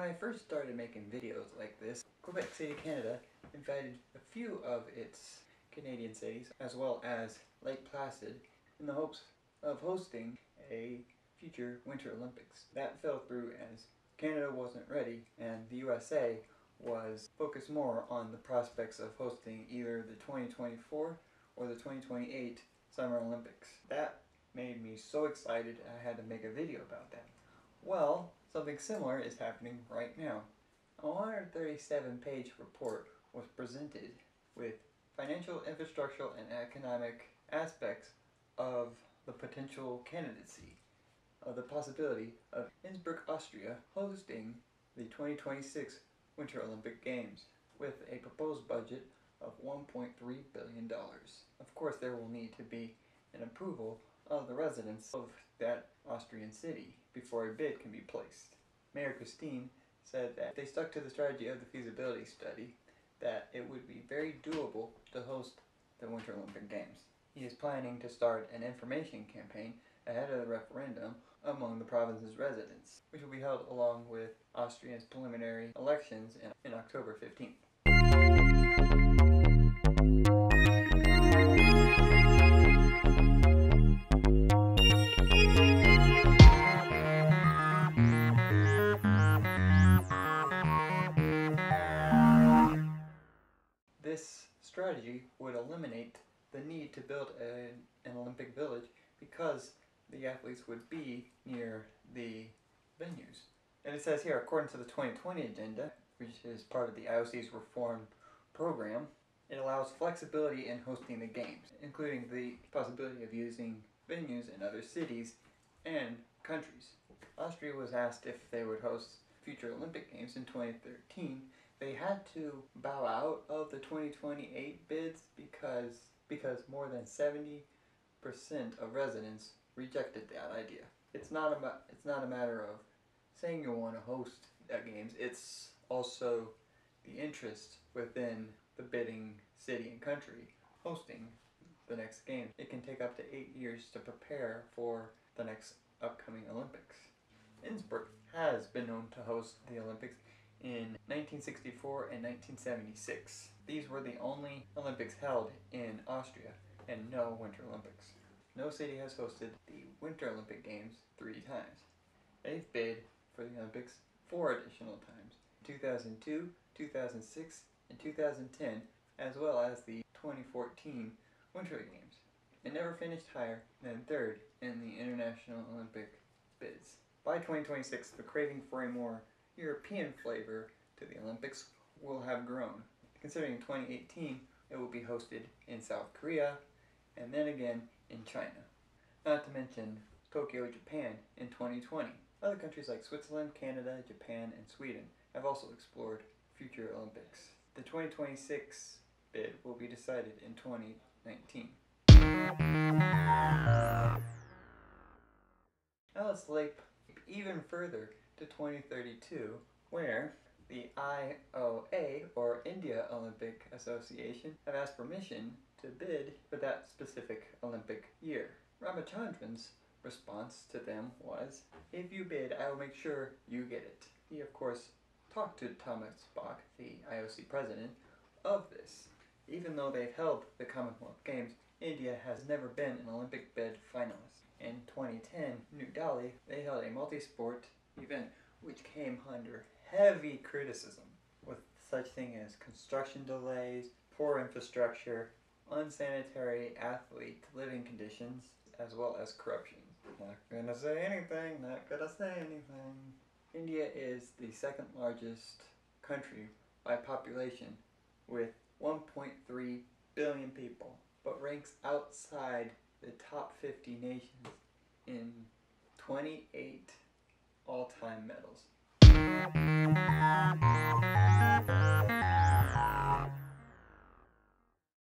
When I first started making videos like this, Quebec City, Canada invited a few of its Canadian cities, as well as Lake Placid, in the hopes of hosting a future Winter Olympics. That fell through as Canada wasn't ready, and the USA was focused more on the prospects of hosting either the 2024 or the 2028 Summer Olympics. That made me so excited I had to make a video about that. Well, something similar is happening right now. A 137-page report was presented with financial, infrastructural, and economic aspects of the potential candidacy of the possibility of Innsbruck, Austria hosting the 2026 Winter Olympic Games with a proposed budget of $1.3 billion. Of course, there will need to be an approval of the residents of that Austrian city before a bid can be placed. Mayor Christine said that if they stuck to the strategy of the feasibility study, that it would be very doable to host the Winter Olympic Games. He is planning to start an information campaign ahead of the referendum among the province's residents, which will be held along with Austria's preliminary elections in October 15th. This strategy would eliminate the need to build an Olympic village because the athletes would be near the venues. And it says here, according to the 2020 agenda, which is part of the IOC's reform program, it allows flexibility in hosting the games, including the possibility of using venues in other cities and countries. Austria was asked if they would host future Olympic Games in 2013. They had to bow out of the 2028 bids because more than 70% of residents rejected that idea. It's not a matter of saying you want to host games. It's also the interest within the bidding city and country hosting the next game. It can take up to 8 years to prepare for the next upcoming Olympics. Innsbruck has been known to host the Olympics in 1964 and 1976. These were the only Olympics held in Austria and no Winter Olympics. No city has hosted the Winter Olympic Games 3 times. They've bid for the Olympics 4 additional times, 2002, 2006, and 2010, as well as the 2014 Winter Games. It never finished higher than 3rd in the International Olympic bids. By 2026, the craving for a more European flavor to the Olympics will have grown. Considering 2018, it will be hosted in South Korea and then again in China. Not to mention Tokyo, Japan in 2020. Other countries like Switzerland, Canada, Japan, and Sweden have also explored future Olympics. The 2026 bid will be decided in 2019. Now let's leap even further to 2032, where the IOA, or India Olympic Association, have asked permission to bid for that specific Olympic year. Ramachandran's response to them was, "If you bid, I will make sure you get it." He, of course, talked to Thomas Bach, the IOC president, of this. Even though they've held the Commonwealth Games, India has never been an Olympic bid finalist. In 2010, New Delhi, they held a multi-sport event which came under heavy criticism, with such things as construction delays, poor infrastructure, unsanitary athlete living conditions, as well as corruption. Not gonna say anything, not gonna say anything. India is the second largest country by population with 1.3 billion people, but ranks outside the top 50 nations in 28 all-time medals.